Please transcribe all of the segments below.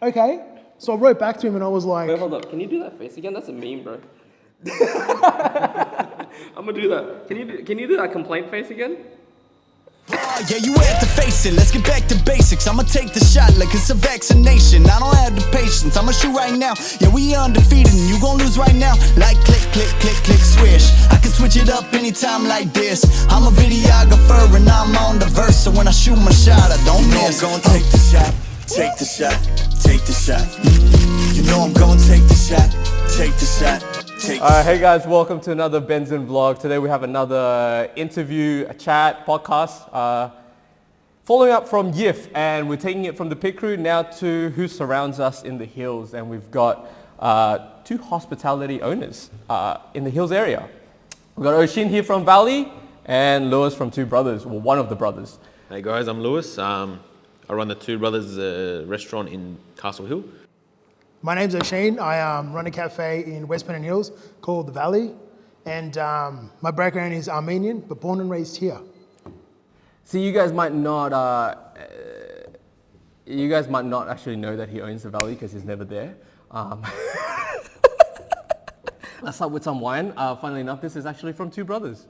Okay. So I wrote back to him and I was like, Wait, hold up. Can you do that face again? That's a meme, bro. I'm gonna do that. Can you do that complaint face again? Yeah, you have to face it. Let's get back to basics. I'ma take the shot like it's a vaccination. I don't have the patience. I'ma shoot right now. Yeah, we undefeated and you gon' lose right now. Like click, click, click, click, swish. I can switch it up anytime like this. I'm a videographer and I'm on the verse. So when I shoot my shot, I don't miss. I'm gonna take the shot, take the shot, take the shot. You know I'm gonna take the shot, take the shot. Hey guys, welcome to another Benzin vlog. Today we have another interview, a chat, podcast, following up from YIF, and we're taking it from the pit crew now to who surrounds us in the hills, and we've got two hospitality owners in the hills area. We've got Osheen here from Valley and Lewis from Two Brothers, well, one of the brothers. Hey guys, I'm Lewis. I run the Two Brothers restaurant in Castle Hill. my name's Osheen. I run a cafe in West Pennant Hills called The Valley. And my background is Armenian, but born and raised here. See, you guys might not actually know that he owns the Valley because he's never there. Let's start with some wine. Funnily enough, this is actually from Two Brothers.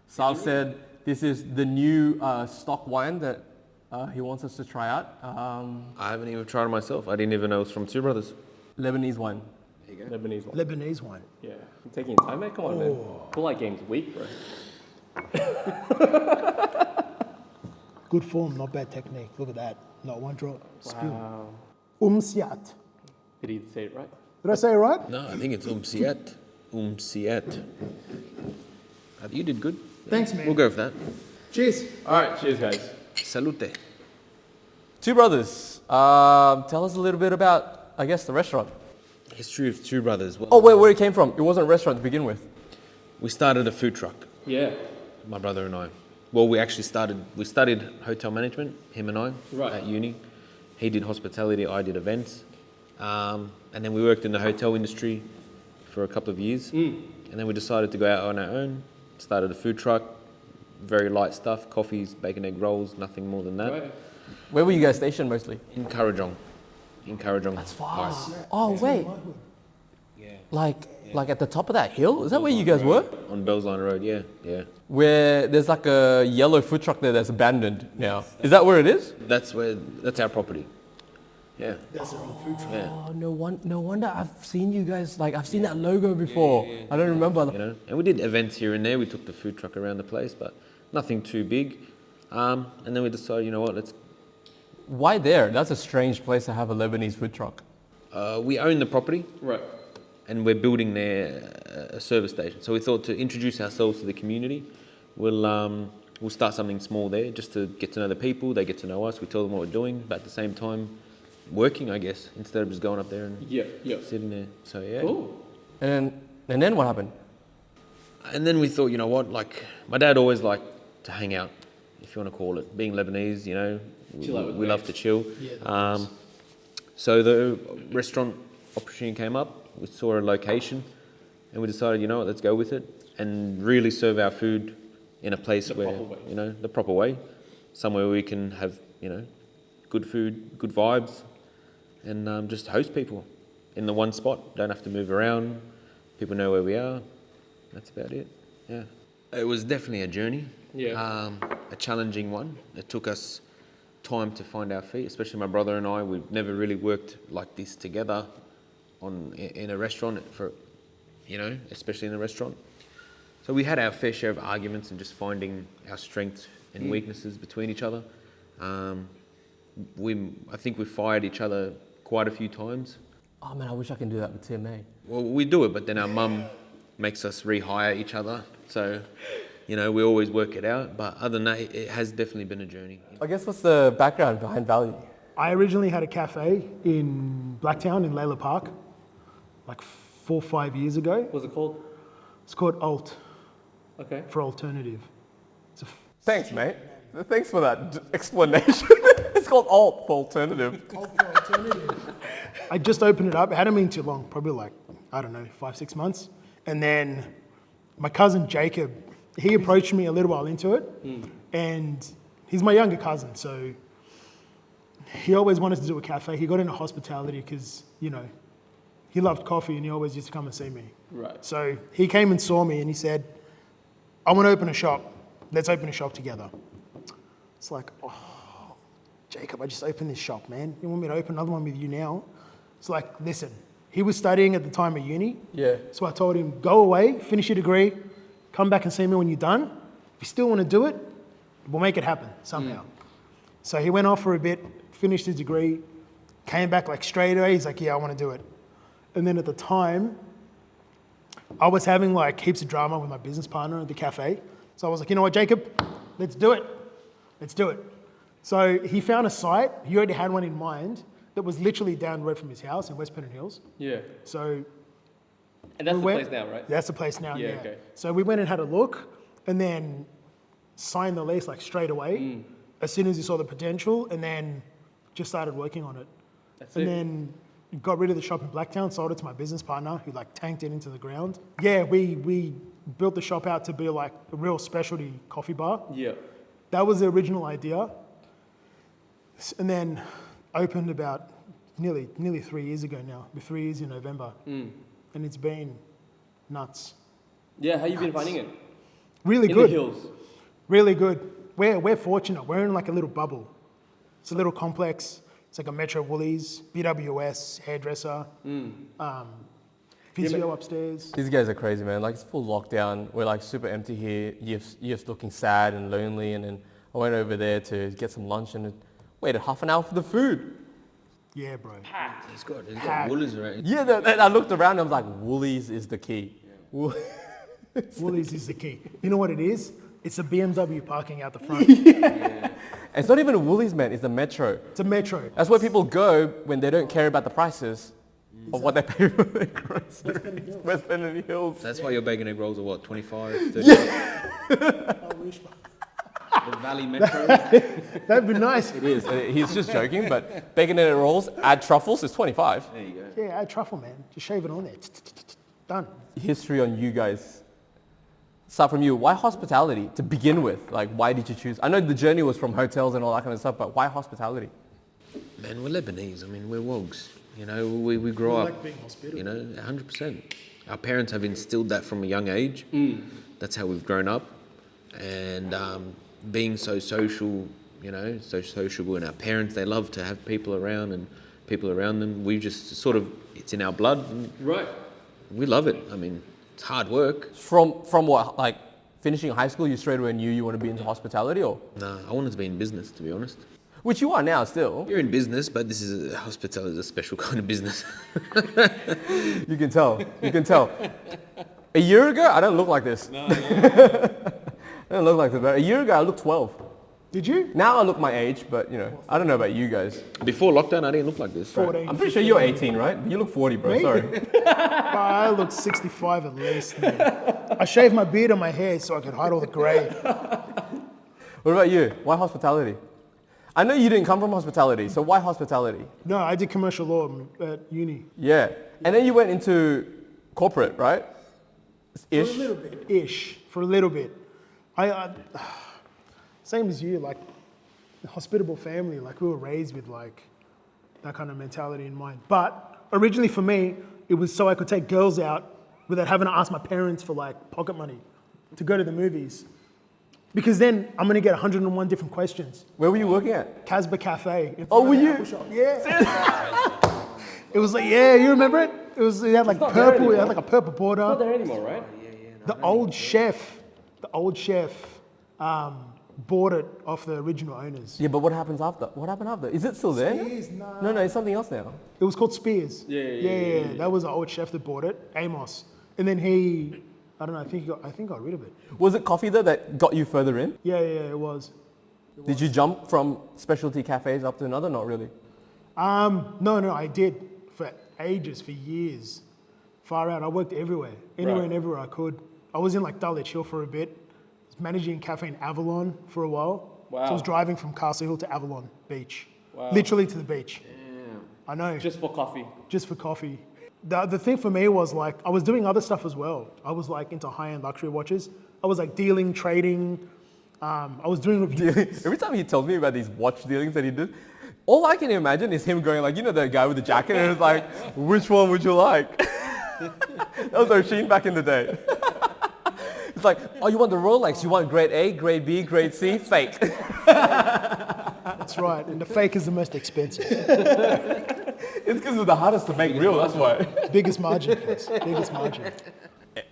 Sal said this is the new stock wine that he wants us to try out. I haven't even tried it myself. I didn't even know it was from Two Brothers. Lebanese wine. There you go. Lebanese one. Lebanese wine. Yeah. I'm taking your time, mate. Come on, man. Pull light game's weak, bro. Good form, not bad technique. Look at that. Not one drop. Spill. Wow. Umsiat. Did he say it right? Did I say it right? No, I think it's Umsiat. Umsiat. You did good. Thanks, man. We'll go for that. Cheers. All right. Cheers, guys. Salute. Two Brothers. Tell us a little bit about, I guess, the restaurant. History of Two Brothers. Well, Oh, where it came from. It wasn't a restaurant to begin with. we started a food truck, Yeah. my brother and I. Well, we studied hotel management, him and I, Right. at uni. He did hospitality, I did events. And then we worked in the hotel industry for a couple of years. And then we decided to go out on our own, started a food truck, very light stuff, coffees, bacon, egg rolls, nothing more than that. Right. Where were you guys stationed mostly? In Kurrajong. That's far. Oh, wait. Like at the top of that hill? Is that where you guys were? On Bellsline Road, yeah. Where there's like a yellow food truck there that's abandoned now. Is that where it is? That's our property. Yeah. That's our own food truck. Yeah. Oh, no wonder I've seen you guys, like I've seen that logo before. I don't remember. You know, and we did events here and there. We took the food truck around the place, but nothing too big. And then we decided, you know what, Why there? That's a strange place to have a Lebanese food truck. we own the property. Right. And we're building there a service station. So we thought to introduce ourselves to the community, we'll start something small there just to get to know the people. They get to know us. We tell them what we're doing, but at the same time, working, I guess, instead of just going up there and Yeah. sitting there. So yeah. Cool. And then what happened? And then we thought, you know what? Like my dad always liked to hang out, if you want to call it. Being Lebanese, you know, Chill out with we love to mates. chill. Yeah, So the restaurant opportunity came up. We saw a location, and we decided, you know what, let's go with it and really serve our food in a place The where, proper way. you know, the proper way, somewhere we can have, you know, good food, good vibes, and just host people in the one spot. Don't have to move around. People know where we are. That's about it. Yeah. It was definitely a journey. Yeah. A challenging one. It took us time to find our feet, especially my brother and I. We've never really worked like this together in a restaurant for, you know, especially in a restaurant. So we had our fair share of arguments and just finding our strengths and weaknesses between each other. I think we fired each other quite a few times. Oh man, I wish I can do that with TMA. Well, we do it, but then our mum makes us rehire each other. So, you know, we always work it out. But other than that, it has definitely been a journey. I guess what's the background behind Valley? I originally had a cafe in Blacktown in Layla Park, like 4 or 5 years ago. What's it called? It's called Alt, Okay. for alternative. Thanks, mate. Thanks for that explanation. It's called Alt for alternative. I just opened it up. It hadn't been too long, probably like, I don't know, 5, 6 months. And then my cousin Jacob, he approached me a little while into it. And he's my younger cousin, so he always wanted to do a cafe. He got into hospitality because, you know, he loved coffee and he always used to come and see me. Right. So he came and saw me and he said, I want to open a shop. Let's open a shop together. It's like, oh, Jacob, I just opened this shop, man. You want me to open another one with you now? It's like, listen, he was studying at the time at uni. Yeah. So I told him, go away, finish your degree, come back and see me when you're done. If you still want to do it, we'll make it happen somehow. So he went off for a bit, finished his degree, came back like straight away. He's like, yeah, I want to do it. And then at the time, I was having like heaps of drama with my business partner at the cafe. So I was like, you know what, Jacob, let's do it. Let's do it. So he found a site. He already had one in mind that was literally down the road from his house in West Pennant Hills. Yeah. So And that's we the went- place now, right? That's the place now, Yeah, yeah. okay. So we went and had a look and then signed the lease like straight away as soon as he saw the potential and then just started working on it. That's And it. then got rid of the shop in Blacktown, sold it to my business partner who like tanked it into the ground. Yeah, we built the shop out to be like a real specialty coffee bar. Yeah. That was the original idea. And then opened about nearly 3 years ago now. It'll be 3 years in November. And it's been nuts. Yeah, how you been finding it? Really In good. the hills. Really good. We're fortunate. We're in like a little bubble. It's a little complex. It's like a Metro Woolies, BWS, hairdresser, physio upstairs. These guys are crazy, man. Like, it's full lockdown. We're like super empty here. You're looking sad and lonely. And then I went over there to get some lunch and waited half an hour for the food. Yeah, bro. He's got Woolies around. Yeah, I looked around and I was like, Woolies is the key. Woolies is the key. You know what it is? It's a BMW parking out the front. And it's not even a Woolies, man. It's the Metro. It's a Metro. That's where people go when they don't care about the prices of what they pay for their groceries. West Pennant Hills. That's why your bacon egg rolls are what, 25, 30? The Valley Metro. That'd be nice. It is. He's just joking, but bacon and rolls, add truffles, it's 25. There you go. Yeah, add truffle, man. Just shave it on there. Done. History on you guys. Start from you. Why hospitality to begin with? Like, why did you choose? I know the journey was from hotels and all that kind of stuff, but why hospitality? Man, we're Lebanese. I mean, we're wogs. You know, we grow up. like being hospitable. You know, 100%. Our parents have instilled that from a young age. That's how we've grown up. And being so social, you know, so sociable, and our parents, they love to have people around and people around them. We just sort of, it's in our blood. And Right. we love it. I mean, it's hard work. From what, like finishing high school, you straight away knew you want to be into hospitality, or Nah, I wanted to be in business, to be honest. which you are now still. You're in business, but this is hospitality is a special kind of business. You can tell. You can tell. A year ago, I don't look like this. No, I don't look like this. But a year ago, I looked 12. Did you? Now I look my age, but you know, I don't know about you guys. Before lockdown, I didn't look like this. 14. I'm pretty sure you're 18, right? You look 40, bro. Me? Sorry. I look 65 at least, man. I shaved my beard and my hair so I could hide all the grey. What about you? Why hospitality? I know you didn't come from hospitality, so why hospitality? No, I did commercial law at uni. Yeah. And then you went into corporate, right? For a Ish. little bit. Ish. For a little bit. I same as you, like, a hospitable family. Like, we were raised with, like, that kind of mentality in mind. But originally for me, it was so I could take girls out without having to ask my parents for, like, pocket money to go to the movies. Because then I'm going to get 101 different questions. Where were you working at? Casbah Cafe. in Oh, front were of the you? Apple Shop. Yeah. It was like, yeah, you remember it? It had like not there purple, it had anymore. like a purple border. Not there anymore, right? The old chef bought it off the original owners. Yeah, but what happens after? What happened after? Is it still there? Spears, nah. No, it's something else now. It was called Spears. Yeah. That was the old chef that bought it, Amos. And then he, I don't know, I think he got rid of it. Was it coffee though that got you further in? Yeah, it was. Did you jump from specialty cafes up to another? Not really. No, I did for ages, for years. Far out. I worked everywhere, anywhere Right. and everywhere I could. I was in like Dulwich Hill for a bit. I was managing a cafe in Avalon for a while. Wow. So I was driving from Castle Hill to Avalon Beach. Wow. Literally to the beach. I know. Just for coffee. Just for coffee. The thing for me was like, I was doing other stuff as well. I was like into high-end luxury watches. I was like dealing, trading. I was doing reviews. Every time he tells me about these watch dealings that he did, All I can imagine is him going like, you know, the guy with the jacket, and it's like, which one would you like? That was Osheen back in the day. It's like, oh, you want the Rolex? You want grade A, grade B, grade C? Fake. That's right. And the fake is the most expensive. It's because it's the hardest to make real, that's why. Biggest margin, Chris. Biggest margin.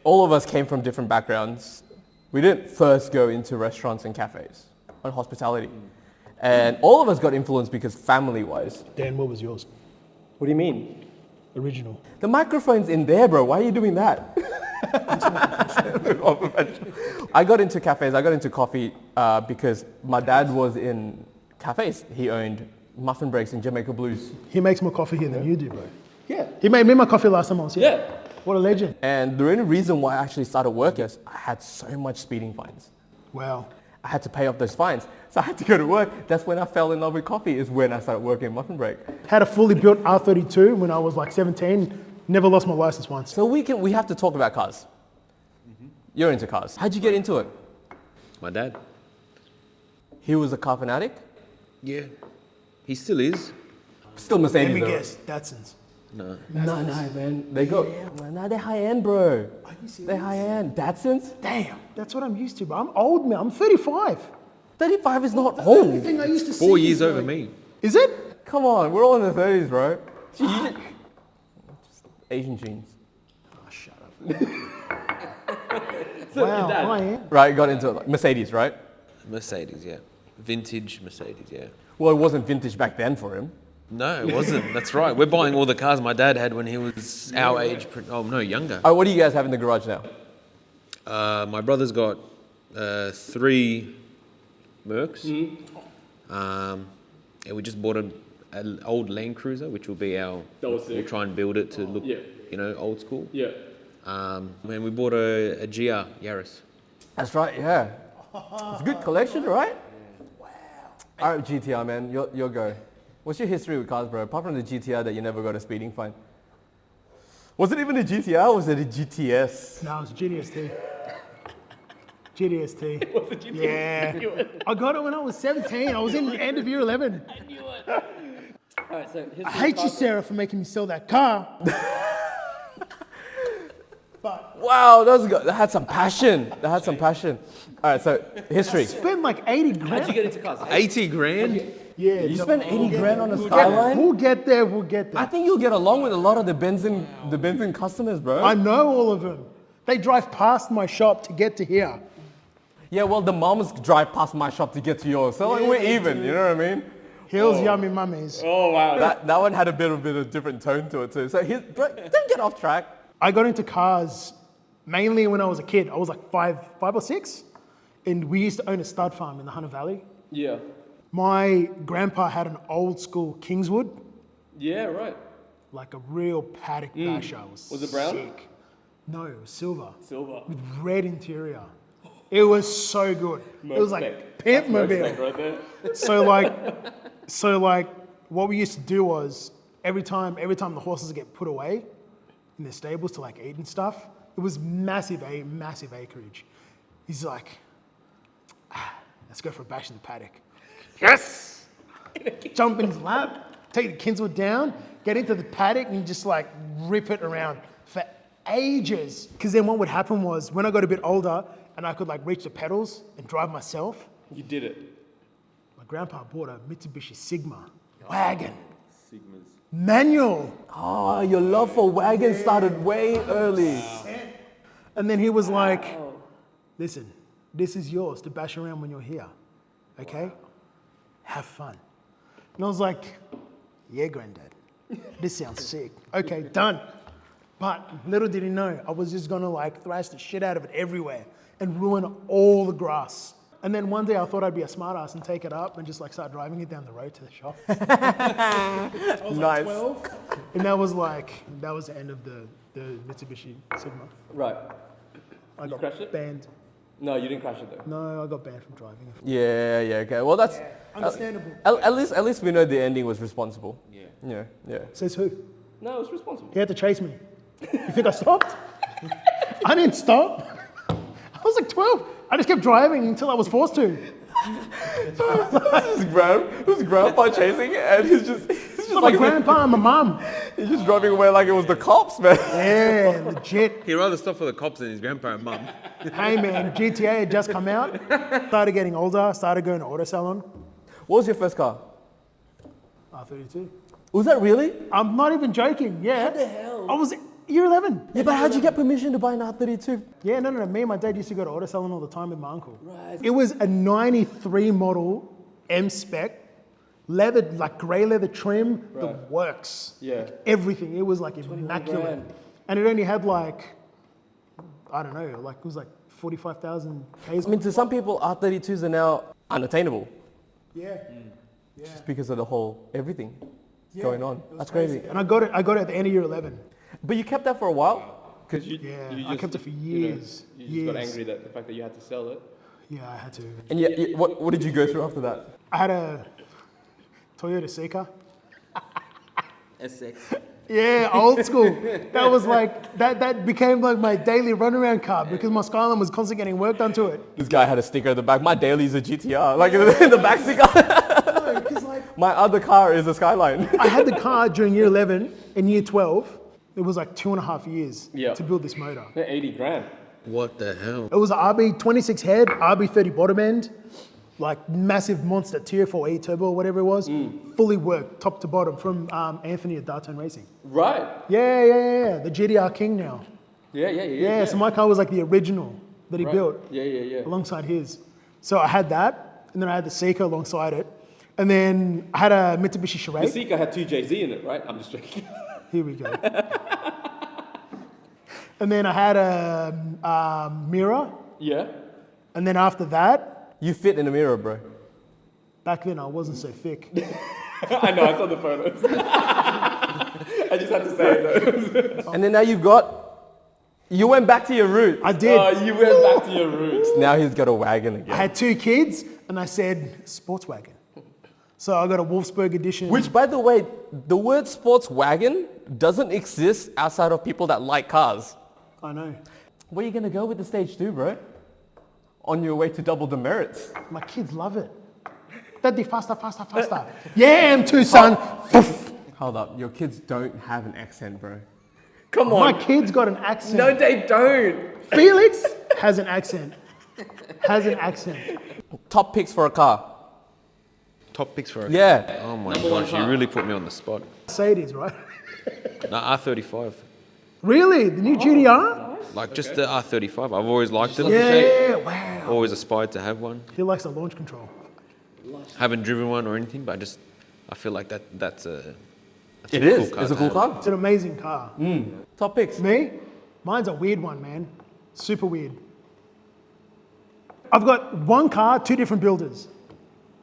All of us came from different backgrounds. We didn't first go into restaurants and cafes on hospitality. And all of us got influenced because family-wise. Dan, what was yours? What do you mean? Original. The microphone's in there, bro. Why are you doing that? I got into cafes, I got into coffee because my dad was in cafes. He owned muffin breaks in Jamaica Blues. He makes more coffee here than you do, bro. Yeah. He made me my coffee last time I was here. Yeah. What a legend. And the only reason why I actually started work is I had so much speeding fines. Wow. I had to pay off those fines. So I had to go to work. That's when I fell in love with coffee, is when I started working in muffin break. Had a fully built R32 when I was like 17. Never lost my license once. So we have to talk about cars. You're into cars. How'd you get into it? My dad. He was a car fanatic? Yeah. He still is. Still Let Mercedes me though. guess. Datsuns. No. No, man. They go, no, they're high end, bro. They're high end. Datsuns? Damn. That's what I'm used to, bro. I'm old, man. I'm 35. 35 is not old. Thing I used to 4 see years is over like- me. Is it? Come on, we're all in the 30s, bro. Just Asian genes. Oh, shut up. Wow, I am. Right, got into it. Like, Mercedes, right? Mercedes, yeah. Vintage Mercedes, yeah. Well, it wasn't vintage back then for him. No, it wasn't. That's right. We're buying all the cars my dad had when he was our age. Oh, no, younger. All right, what do you guys have in the garage now? My brother's got 3 Mercs. And we just bought an old Land Cruiser, which will be our... That was sick. We'll try and build it to look, Yeah. you know, old school. Yeah. And we bought a GR Yaris. That's right, yeah. It's a good collection, right? Wow. All right, GTR, man, your go. What's your history with cars, bro? Apart from the GTR that you never got a speeding fine. Was it even a GTR or was it a GTS? No, it was a GTS-T. GTS-T. Yeah. I got it when I was 17. I was in the end of year 11. All right, so I hate you, Sarah, for making me sell that car. But Wow, that had some passion. That had some passion. All right, so history. spent like 80 grand. how'd you get into cars? 80 grand? Yeah. You no, spent 80 grand on a we'll Skyline? get there. We'll get there. I think you'll get along with a lot of the Benzin customers, bro. I know all of them. They drive past my shop to get to here. Yeah, well, the moms drive past my shop to get to yours, so like, Yeah, we're they even. do. You know what I mean? Hills, yummy mummies. Oh, wow. That one had a bit of different tone to it too. So bro, don't get off track. I got into cars mainly when I was a kid. I was like five or six, and we used to own a stud farm in the Hunter Valley. Yeah. My grandpa had an old school Kingswood, Yeah, right. like a real paddock basher. Was it brown? Sick. No, it was silver Silver. with red interior. It was so good. It was like Merc pimp spec mobile. right there. So like, what we used to do was every time the horses get put away in their stables to like eat and stuff, it was massive acreage. He's like, let's go for a bash in the paddock. Yes! Jump in his lap, take the Kingswood down, get into the paddock and just like rip it around for ages. Because then what would happen was when I got a bit older and I could like reach the pedals and drive myself, You did it. my grandpa bought a Mitsubishi Sigma wagon. Manual. Oh, your love for wagons started way early. And then he was like, listen, this is yours to bash around when you're here. Okay? Have fun. And I was like, yeah, granddad. This sounds sick. Okay, done. But little did he know, I was just gonna like thrash the shit out of it everywhere and ruin all the grass. And then one day I thought I'd be a smartass and take it up and just like start driving it down the road to the shop. I was like Nice. 12. And that was the end of the Mitsubishi Sigma. Right. I got crashed it? banned. No, you didn't crash it though. No, I got banned from driving it. Yeah, okay. Well, that's Understandable. at least we know the ending was responsible. Yeah. Says who? No, it was responsible. He had to chase me. You think I stopped? I didn't stop. I was like 12. I just kept driving until I was forced to. Who's grandpa chasing it, and he's just It's not my grandpa and my mum. he's just driving away like it was the cops, man. Yeah, legit. He'd rather stop for the cops than his grandpa and mum. Hey man, GTA had just come out. Started getting older. Started going to auto salon. What was your first car? R32. Was that really? I'm not even joking. Yeah. What the hell? I was year 11. Yeah, but how'd you get permission to buy an R32? Yeah, no. Me and my dad used to go to auto salon all the time with my uncle. Right. It was a 93 model M spec, leather, like grey leather trim, the works. Yeah. Everything. It was like immaculate. grand. And it only had like, I don't know, like it was like 45,000 Ks. I mean, to some people, R32s are now unattainable Yeah. just because of the whole everything going on. It was That's crazy. And I got it at the end of year 11. But you kept that for a while? Because Yeah, I kept it for years. You just got angry that the fact that you had to sell it. Yeah, I had to. And what did you go through after that? I had a Toyota Seeker. S6. Yeah, old school. That was like, that became like my daily runaround car because my Skyline was constantly getting work done to it. This guy had a sticker at the back. My daily's a GTR, like in the back sticker. No, because like, My other car is a Skyline. I had the car during year 11 and year 12. It was like 2.5 years Yeah. to build this motor. Yeah, 80 grand. What the hell? It was an RB26 head, RB30 bottom end, like massive monster Tier 4E turbo or whatever it was, fully worked top to bottom from Anthony at Dartone Racing. Right. Yeah. The GDR King now. Yeah. So my car was like the original that he built Yeah. alongside his. So I had that, and then I had the Seeker alongside it, and then I had a Mitsubishi The Charade. Seeker had 2 JZ in it, right? I'm just joking. Here we go. And then I had a Mirror, Yeah. and then after that, You fit in the mirror, bro. back then I wasn't so thick. I know, I saw the photos. I just had to say it though. And then now you went back to your roots. I did. You went back to your roots. Now he's got a wagon I again. had 2 kids, and I said sports wagon. So I got a Wolfsburg edition. Which, by the way, the word sports wagon doesn't exist outside of people that like cars. I know. Where are you going to go with the stage 2, bro? On your way to double the merits. My kids love it. Daddy, faster. Yeah, M2, son. Hold up, your kids don't have an accent, bro. Come My on. kid's got an accent. No, they don't. Felix has an accent. Top picks for a car. Top picks for a Yeah. Oh my Number 1 gosh, you car. really put me on the spot. Mercedes, right? No, R35. Really? The new GDR? Like just the R35. I've always liked them. Yeah, wow. Always aspired to have one. He likes the launch control. Haven't driven one or anything, but I feel like that's a It is. car It's a to cool have. car. It's an amazing car. Top picks. Me? Mine's a weird one, man. Super weird. I've got one car, 2 different builders.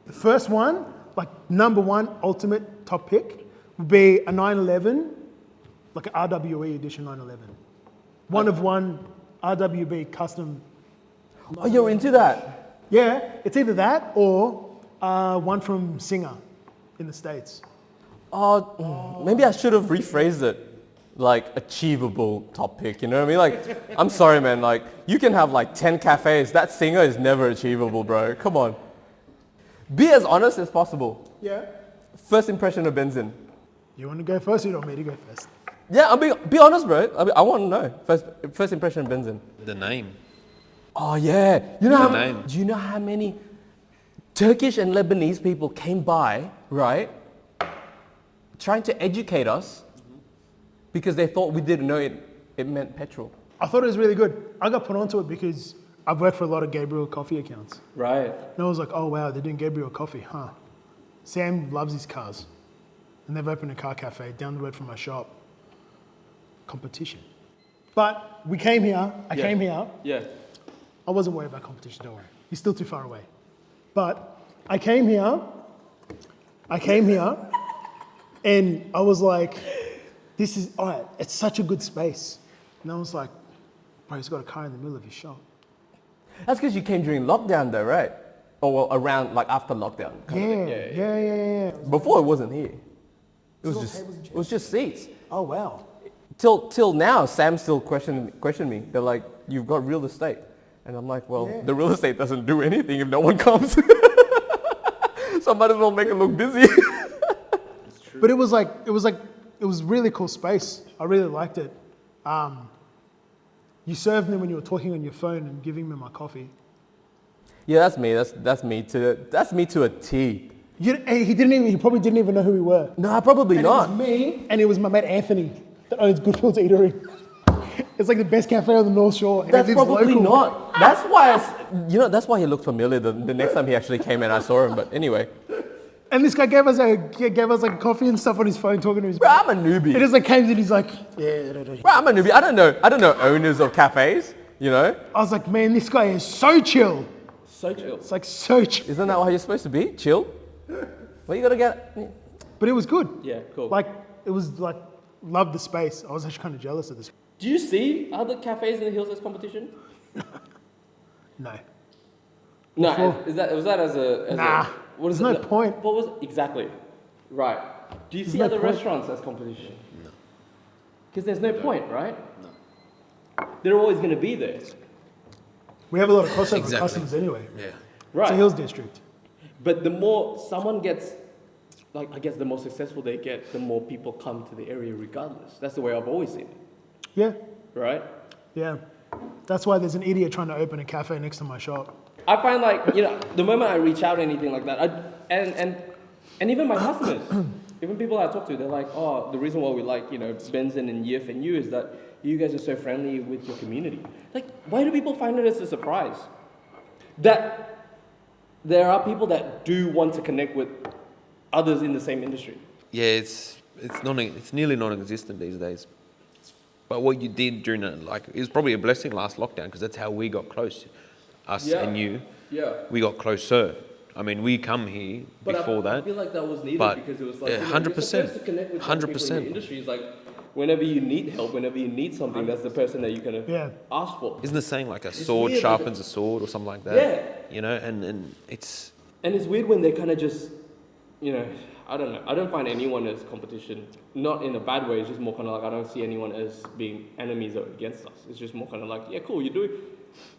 The first one, like number 1 ultimate top pick, would be a 911, like an RWE edition 911. One of one RWB custom. Oh, you're into that? Yeah, it's either that or one from Singer in the States. Maybe I should have rephrased it. Like, achievable top pick, you know what I mean? Like, I'm sorry, man. Like, you can have like 10 cafes. That Singer is never achievable, bro. Come on. Be as honest as possible. Yeah. First impression of Benzin. You want to go first or you want me to go first? Yeah, be honest, bro. I want to know. First impression of Benzin. The name. Oh yeah. You know The name. do you know how many Turkish and Lebanese people came by, right? Trying to educate us because they thought we didn't know it meant petrol. I thought it was really good. I got put onto it because I've worked for a lot of Gabriel Coffee accounts. Right. And I was like, oh wow, they're doing Gabriel Coffee, huh? Sam loves his cars. And they've opened a car cafe down the road from my shop. Competition. But we came here, I came here. Yeah. I wasn't worried about competition, don't worry. He's still too far away. But I came here, and I was like, this is, all right, it's such a good space. And I was like, bro, he's got a car in the middle of his shop. That's because you came during lockdown though, right? Or well, around like after lockdown. Yeah. Before it wasn't here. It all was tables and it was just seats. Oh, wow. Till now, Sam still question me. They're like, you've got real estate. And I'm like, well, the real estate doesn't do anything if no one comes. So might as well make it look busy. But it was really cool space. I really liked it. You served me when you were talking on your phone and giving me my coffee. Yeah, that's me. That's me to a T. He probably didn't even know who we were. No, probably And not. It was me, and it was my mate Anthony that owns Goodfield's Eatery. It's like the best cafe on the North Shore. And That's it lives probably local. not. That's why that's why he looked familiar the next time he actually came and I saw him. But anyway, And this guy gave us like coffee and stuff on his phone, talking to his. bro, I'm a newbie. It just like came in. He's like, yeah. Bro, I'm a newbie. I don't know owners of cafes. You know, I was like, man, this guy is so chill. So chill. It's like so chill. isn't that how you're supposed to be? Chill. Well, you gotta get. But it was good. Yeah, cool. Like it was like loved the space. I was actually kind of jealous of this. Do you see other cafes in the hills as competition? No. No, Before- was that as a Nah, what is there's it? no point. What was exactly? Right. Do you see no other point. restaurants as competition? No. Because there's no point, right? No. They're always going to be there. We have a lot of crossover Exactly. customers anyway. Yeah. It's Right. a hills district. But the more someone gets, like I guess the more successful they get, the more people come to the area regardless. That's the way I've always seen it, Yeah, right? yeah. That's why there's an idiot trying to open a cafe next to my shop. I find like, the moment I reach out or anything like that, and even my customers, even people I talk to, they're like, oh, the reason why we like, Benzin and Yif and you is that you guys are so friendly with your community. Like, why do people find it as a surprise? That there are people that do want to connect with others in the same industry. Yeah, it's nearly non-existent these days. But what you did during it was probably a blessing last lockdown, because that's how we got close, us Yeah. and you. Yeah. We got closer. I mean, we come here before I that. feel like that was needed but because it was like, yeah, you're 100%, supposed to connect with other people in 100%. the industry. It's like, whenever you need help, whenever you need something, that's the person that you can Yeah. ask for. Isn't the saying like a sword weird, sharpens a sword or something like that? Yeah. And it's And it's weird when they kind of just, I don't know. I don't find anyone as competition. Not in a bad way. It's just more kind of like I don't see anyone as being enemies or against us. It's just more kind of like, yeah, cool.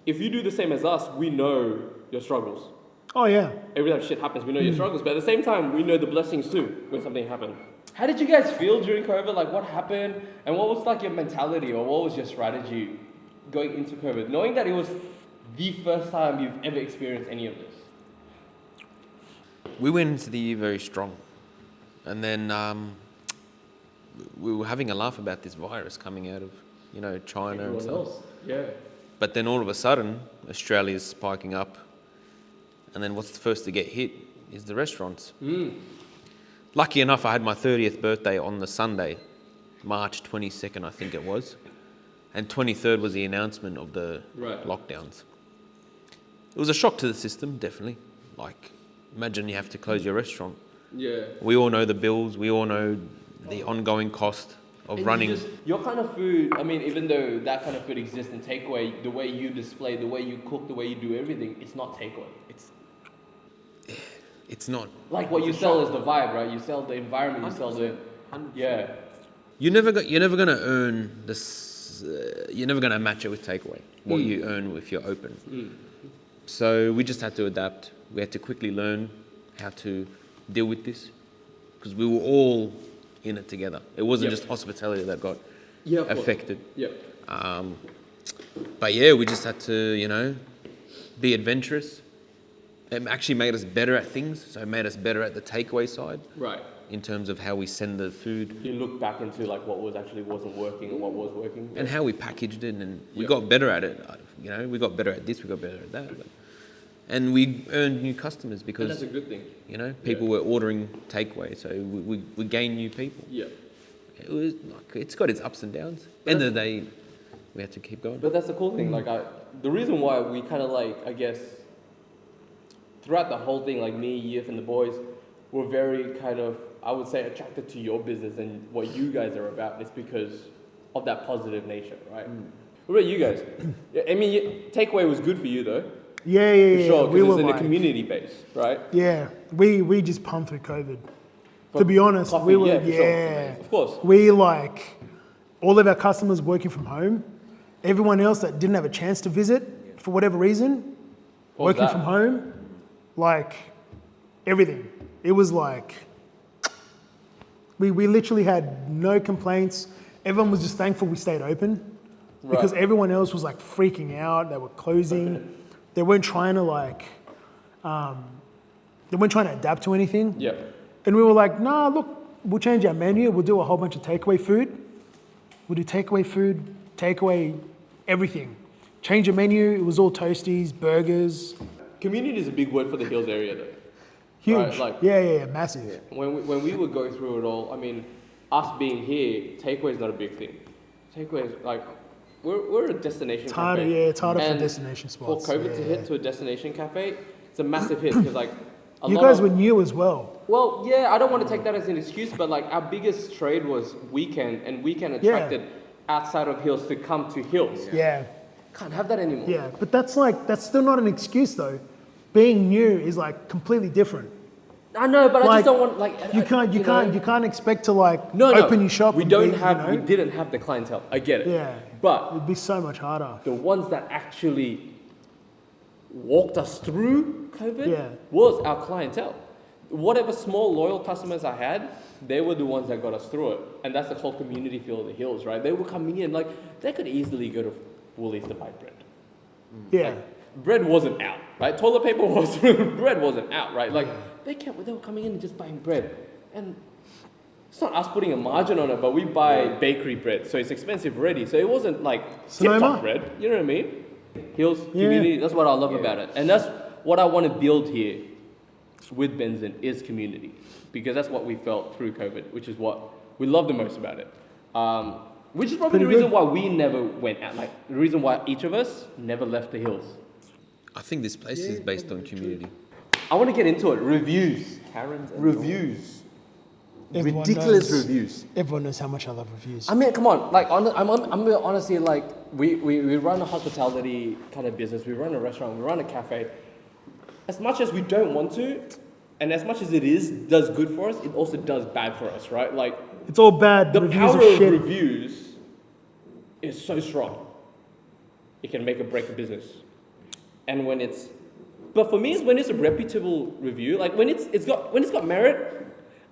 If you do the same as us, we know your struggles. Oh yeah. Every time shit happens, we know your struggles. But at the same time, we know the blessings too when something happened. How did you guys feel during COVID? Like, what happened? And what was like your mentality or what was your strategy going into COVID? Knowing that it was the first time you've ever experienced any of this. we went into the year very strong, and then we were having a laugh about this virus coming out of China and Everyone stuff. else. Yeah. But then all of a sudden, Australia's spiking up, and then what's the first to get hit is the restaurants. Lucky enough, I had my 30th birthday on the Sunday, March 22nd, I think it was, and 23rd was the announcement of the Right. lockdowns. It was a shock to the system, definitely. Like, imagine you have to close your restaurant. Yeah. We all know the bills, we all know the ongoing cost of And running. your kind of food, I mean, even though that kind of food exists in takeaway, the way you display, the way you cook, the way you do everything, it's not takeaway. It's not. Like what you sell is the vibe, right? You sell the environment, you sell the... 100%. Yeah. You're never going to earn this. You're never going to match it with takeaway. What you earn if you're open. So we just had to adapt. We had to quickly learn how to deal with this, because we were all in it together. It wasn't Yep. just hospitality that got Yeah, of course. affected. Yeah. But yeah, we just had to, be adventurous. It actually made us better at things. So it made us better at the takeaway side Right. in terms of how we send the food You look back into like what wasn't working and what was working. and how we packaged it, and we Yeah. got better at it. We got better at this, we got better at that. And we earned new customers And because, that's a good thing. people were ordering takeaway. So we gained new people. Yeah. It was like, it's got its ups and downs. End of the day, we had to keep going. But that's the cool thing. Like the reason why we kind of like, I guess, throughout the whole thing, like me, Yif, and the boys, were very kind of, I would say, attracted to your business and what you guys are about. It's because of that positive nature, right? What about you guys? I mean, takeaway was good for you though, Yeah, for sure, We because were it's in like, the community base, right? yeah, we just pumped through COVID. To be honest, Coffee, we were, yeah, for sure. Of course. We like all of our customers working from home. Everyone else that didn't have a chance to visit for whatever reason, What was working that? from home, like everything. It was like, we literally had no complaints. Everyone was just thankful we stayed open because everyone else was like freaking out. They were closing. They weren't trying to adapt to anything. Yeah. And we were like, nah, look, we'll change our menu. We'll do a whole bunch of takeaway food. We'll do takeaway food, takeaway everything. Change the menu. It was all toasties, burgers. Community is a big word for the Hills area though. Huge. Right, like- yeah, massive. When we would go through it all, I mean, us being here, takeaway is not a big thing. Takeaway is like, we're a destination It's cafe. harder, it's harder for And destination spots. For COVID to hit to a destination cafe, it's a massive hit because like You guys were new as well. Well, yeah, I don't want to take that as an excuse, but like our biggest trade was weekend, and weekend attracted outside of Hills to come to Hills. Yeah. Can't have that anymore. Yeah, but that's still not an excuse though. Being new is like completely different. I know, but I Like, just don't want like You can't expect to like no, open your shop. We and don't be, have, you know? we didn't have the clientele. I get it. Yeah. But It'd be so much harder. the ones that actually walked us through COVID was our clientele. Whatever small loyal customers I had, they were the ones that got us through it. And that's the whole community feel of the Hills, right? They were coming in like they could easily go to Woolies to buy bread. Yeah. Like, bread wasn't out, right? Toilet paper was bread wasn't out, right? Like they were coming in and just buying bread. And it's not us putting a margin on it, but we buy bakery bread, so it's expensive already. So it wasn't like tip-top bread, you know what I mean? Hills, community, that's what I love about it. And that's what I want to build here with Benzin is community. Because that's what we felt through COVID, which is what we love the most about it. Which is probably the reason why we never went out, like the reason why each of us never left the Hills. I think this place is based on community. I want to get into it. Reviews. Karen's and Reviews. Everyone Ridiculous knows- reviews. Everyone knows how much I love reviews. I mean, come on. Like, I'm honestly like, we run a hospitality kind of business. We run a restaurant. We run a cafe. As much as we don't want to, and as much as it does good for us, it also does bad for us, right? Like, It's all bad. the Reviews power are of shit. reviews is so strong. It can make or break a business. And but for me, it's when it's a reputable review, like when it's got merit,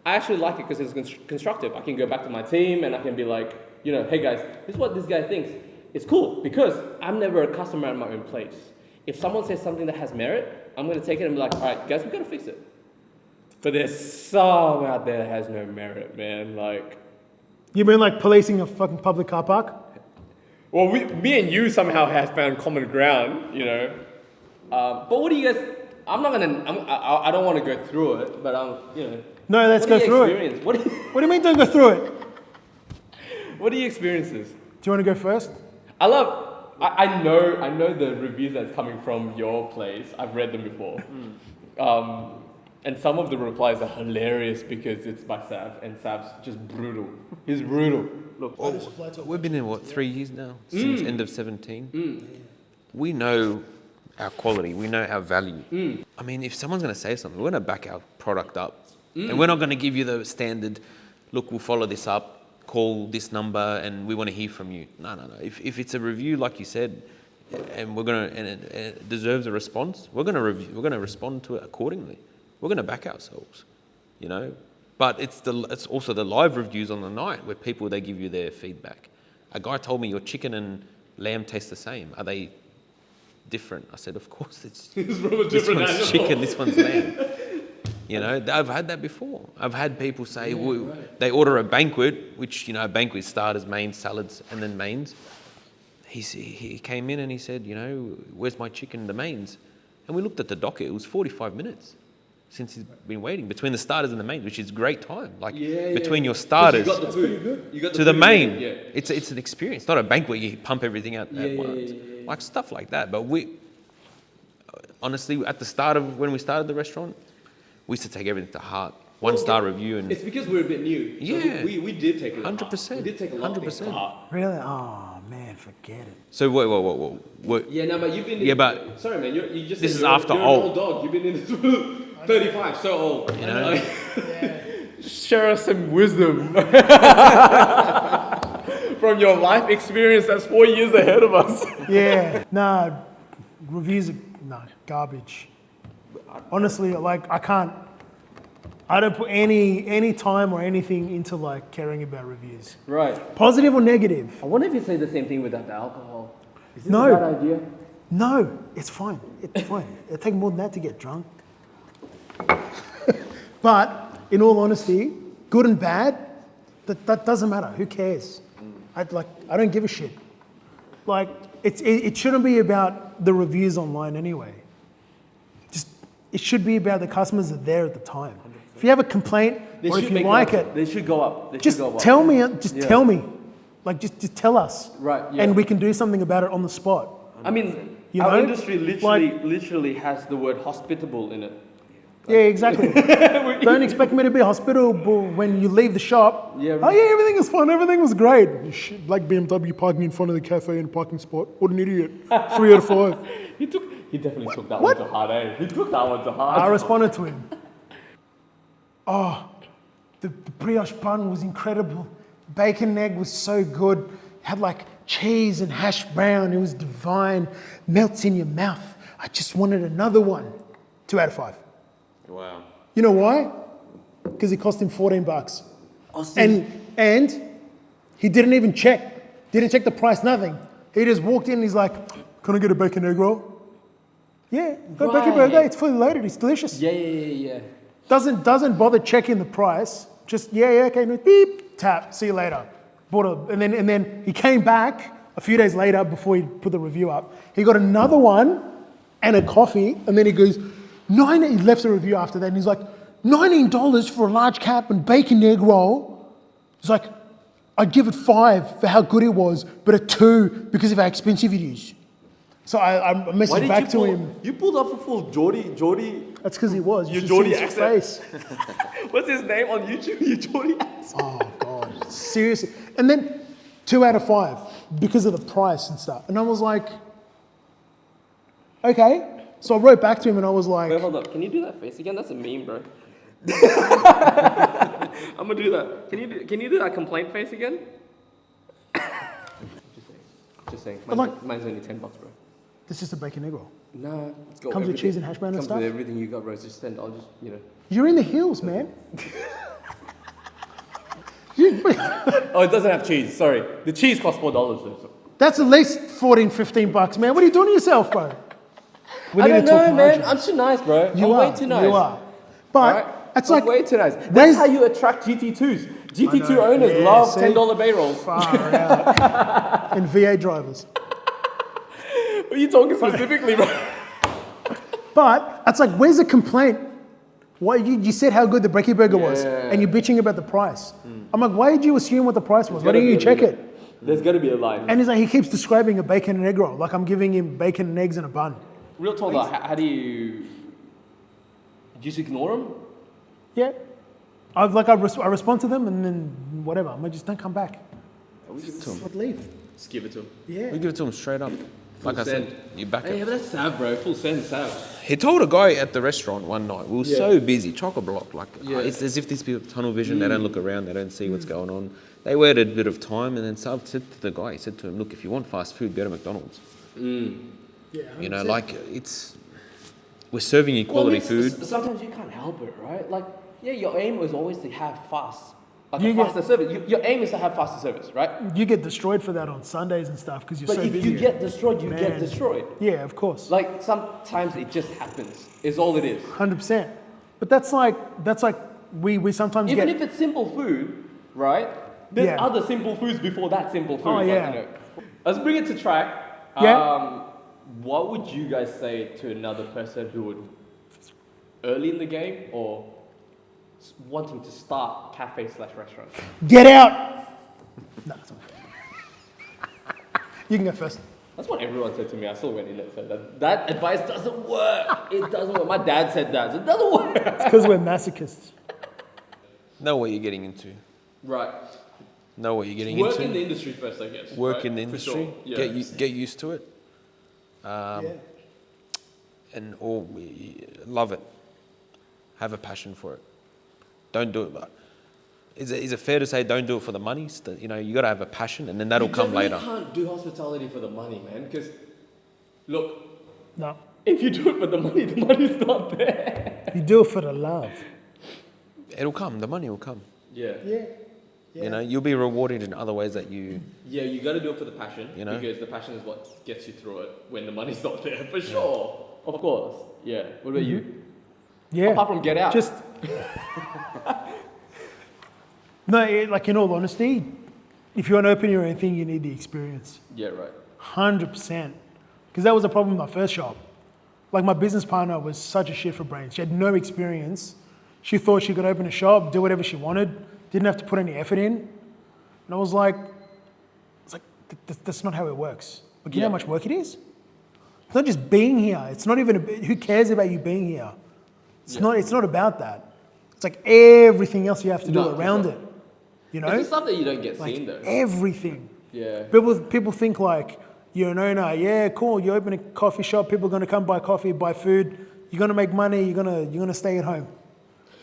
I actually like it because it's constructive. I can go back to my team and I can be like, you know, hey guys, this is what this guy thinks. It's cool because I'm never a customer at my own place. If someone says something that has merit, I'm going to take it and be like, all right, guys, we got to fix it. But there's some out there that has no merit, man. Like, You mean like policing a fucking public car park? well, me and you somehow have found common ground, you know. But what do you guys? I don't want to go through it, but you know. No, let's go through it. it. What do What do you mean don't go through it? What are your experiences? Do you want to go first? I know the reviews that's coming from your place. I've read them before. And some of the replies are hilarious because it's by Sav, and Sav's just brutal. He's brutal. Look, We've been in, 3 years now? Since end of 17? We know our quality. We know our value. I mean, if someone's going to say something, we're going to back our product up. And we're not going to give you the standard, look, we'll follow this up, call this number, and we want to hear from you. No. If it's a review, like you said, and it deserves a response, we're going to respond to it accordingly. We're going to back ourselves, you know. But it's also the live reviews on the night where they give you their feedback. A guy told me your chicken and lamb taste the same. Are they different? I said, of course. This one's chicken, this one's lamb. You know, I've had that before. I've had people say they order a banquet, which, you know, a banquet starters, mains, salads, and then mains. He came in and he said, you know, where's my chicken, the mains? And we looked at the docket. It was 45 minutes since he's been waiting between the starters and the mains, which is great time. Like between your starters you got the food. You got to the the food, main. yeah. It's an experience, not a banquet. You pump everything out at once, like stuff like that. But we honestly, at the start of when we started the restaurant, we used to take everything to heart. One-star review, and It's because we're a bit new. So Yeah. we did take it. 100%. We did take a lot of things to 100%. heart. Really? Oh man, forget it. so wait. Yeah, no, but you've been. Yeah, but sorry, man. You just. this said is you're- after you're old. an old dog. You've been in this 35, so old. You know? Share us some wisdom from your life experience. That's 4 years ahead of us. Yeah. Nah, reviews are garbage. Honestly, like I can't I don't put any time or anything into like caring about reviews, Right. positive or negative. I wonder if you say the same thing without the alcohol. Is this No. a bad idea? No, it's fine. It's fine. It'll take more than that to get drunk. But in all honesty, good and bad, that doesn't matter. Who cares? I don't give a shit. Like it shouldn't be about the reviews online anyway. It should be about the customers that are there at the time. If you have a complaint They or should if you make like up. it, They should go up. They just should go up. tell me. Yeah. Tell me. Like just tell us. Right, yeah. And we can do something about it on the spot. I mean, You our know? industry literally has the word hospitable in it. Yeah, exactly. Don't expect me to be hospitable when you leave the shop. Yeah, Oh yeah, everything is fine. Everything was great. Shit, like BMW parking in front of the cafe in a parking spot. What an idiot. 3 out of 5. He definitely took that What? one to heart, eh? He took that one to heart. I responded to him. Oh, the brioche bun was incredible. Bacon and egg was so good. Had like cheese and hash brown. It was divine. Melts in your mouth. I just wanted another one. 2 out of 5. Wow. You know why? Because it cost him $14. And he didn't even check. Didn't check the price, nothing. He just walked in and he's like, can I get a bacon egg roll? Yeah, got a bacon Right. burger. It's fully loaded. It's delicious. Yeah. Doesn't bother checking the price. Just okay, no, beep, tap. See you later. And then he came back a few days later before he put the review up. He got another one and a coffee, and then he goes, he left a review after that, and he's like, $19 for a large cap and bacon egg roll. He's like, I'd give it 5 for how good it was, but a 2 because of how expensive it is. So I messaged back to him. You pulled off a full Geordie. That's because he was. You Your should Geordie see his accent. face. What's his name on YouTube? Your Geordie accent. Oh God, seriously. And then 2 out of 5 because of the price and stuff. And I was like, okay. So I wrote back to him and I was like, Wait, hold up. Can you do that face again? That's a meme, bro. I'm gonna do that. Can you do that complaint face again? Just saying. Mine's only $10, bro. this is a bacon egg roll. Nah, it's got Comes with everything. cheese and hash brown and Comes stuff? with everything you got, bro. Just send. I'll just, You're in the hills, man. Oh, it doesn't have cheese. Sorry, the cheese costs $4 though. So. That's at least $14-15, man. What are you doing to yourself, bro? We I need don't to talk know, man. margins. I'm too nice, bro. You I'm are. way too nice. You are. But Alright? it's I'm like way too nice. where's- That's how you attract GT2s. GT2 owners Yeah, love see? $10 bay rolls. far out. And V8 drivers. What are you talking specifically, bro? But it's like, where's the complaint? Why you said how good the brekkie burger was, Yeah. and you're bitching about the price. I'm like, why did you assume what the price was? Why didn't you check it? There's got to be a line. And he's like, he keeps describing a bacon and egg roll, like I'm giving him bacon and eggs in a bun. Real talk, though, how do you just ignore them? Yeah, I respond to them and then whatever. I'm like, just don't come back. Just leave. Just give it to him. Yeah. We give it to him straight up. Like I send. said, you back Hey, it. but that's sad, bro. Full send, sad. He told a guy at the restaurant one night, we were Yeah. so busy, chock-a-block, like Yeah. it's as if these people have tunnel vision, they don't look around, they don't see what's going on. They waited a bit of time and then Sav said to the guy, he said to him, look, if you want fast food, go to McDonald's. Yeah. You know, like we're serving you quality food. Sometimes you can't help it, right? Like, yeah, your aim was always to have fast, like You a get- faster service. Your aim is to have faster service, right? You get destroyed for that on Sundays and stuff because you're But so if busy. you get destroyed, you Man. get destroyed. Yeah, of course. Like, sometimes it just happens. Is all it is. 100%. But that's like we sometimes Even get. if it's simple food, right? There's Yeah. other simple foods before that simple food. Oh, like, yeah. Let's bring it to track. Yeah. What would you guys say to another person who would early in the game or wanting to start cafe/restaurant? Get out! No, it's not. You can go first. That's what everyone said to me. I still went in and said that. That advice doesn't work. It doesn't work. My dad said that. So it doesn't work. Because we're masochists. Know what you're getting into. Right. Know what you're getting Work into. in the industry first, I guess. Work right? in the For industry. sure. Yeah. Get used to it. Yeah. And love it. Have a passion for it. Don't do it, but is it fair to say don't do it for the money? You know, you got to have a passion, and then that'll come later. You can't do hospitality for the money, man. Because, look, No. if you do it for the money's not there. You do it for the love. it'll come. The money will come. Yeah. Yeah. You know, you'll be rewarded in other ways that you. Yeah, you got to do it for the passion, You know? because the passion is what gets you through it when the money's not there, for sure. Of course. Yeah. What about you? Yeah. Apart from Get Out. Just no, like in all honesty, if you want to open your own thing, you need the experience. Yeah, right. 100%. Because that was a problem with my first shop. Like my business partner was such a shit for brains. She had no experience. She thought she could open a shop, do whatever she wanted, didn't have to put any effort in. And I was like, that's not how it works. Like, you know how much work it is? It's not just being here. It's not even, who cares about you being here? It's not about that. It's like everything else you have to do No, around sure. it. You know? It's the stuff that you don't get Like seen though. everything. Yeah. People think like, you're an owner, yeah, cool, you open a coffee shop, people are gonna come buy coffee, buy food, you're gonna make money, you're gonna stay at home.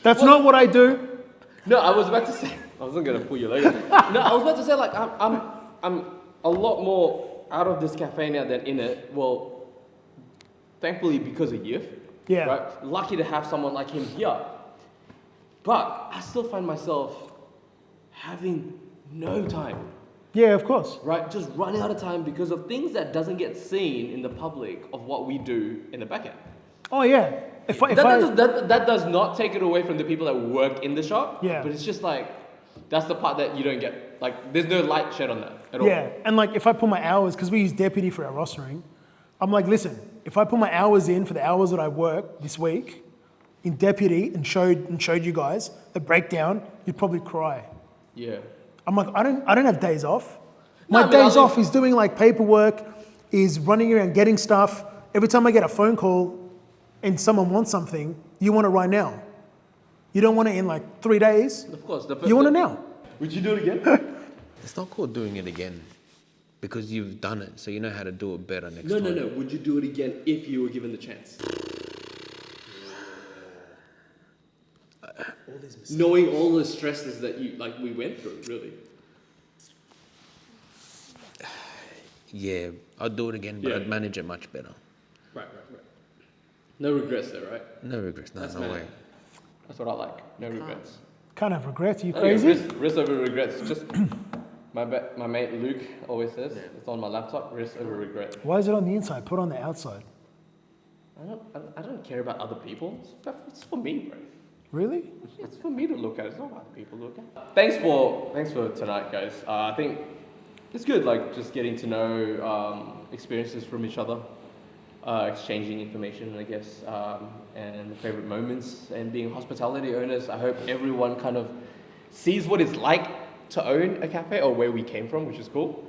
That's not what I do. No, I was about to say. I wasn't gonna pull your leg. No, I was about to say like I'm a lot more out of this cafe now than in it. Well, thankfully because of Yif. Yeah. Right. Lucky to have someone like him here. But I still find myself having no time. Yeah, of course. Right, just running out of time because of things that doesn't get seen in the public of what we do in the back end. Oh yeah. That does not take it away from the people that work in the shop. Yeah. But it's just like, that's the part that you don't get. Like, there's no light shed on that at all. Yeah, and like if I put my hours, because we use Deputy for our rostering, I'm like, listen, if I put my hours in for the hours that I work this week in Deputy and showed you guys the breakdown, you'd probably cry. Yeah. I'm like, I don't have days off. No, My I mean, days I'll off is doing like paperwork, is running around getting stuff. Every time I get a phone call and someone wants something, you want it right now. You don't want it in like 3 days. Of course. You want it now. Would you do it again? It's not called doing it again, because you've done it, so you know how to do it better next No. time. Would you do it again if you were given the chance? Knowing all the stresses that we went through, really. Yeah, I'd do it again, but Yeah. I'd manage it much better. Right. No regrets though, right? No regrets, no, That's no man. way. That's what I like. No regrets. Can't have regrets. Are you Oh, crazy? yeah, risk over regrets. Just my mate Luke always says it's on my laptop. Risk over regret. Why is it on the inside? Put it on the outside. I don't care about other people. It's for me, bro. Really? It's for me to look at. It's not other people to look at. Thanks for tonight, guys. I think it's good. Like just getting to know experiences from each other, exchanging information, I guess, and favorite moments, and being hospitality owners. I hope everyone kind of sees what it's like to own a cafe, or where we came from, which is cool.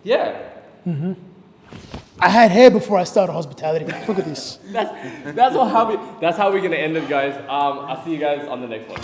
Yeah. I had hair before I started hospitality. Look at this. That's how we're gonna end it, guys. I'll see you guys on the next one.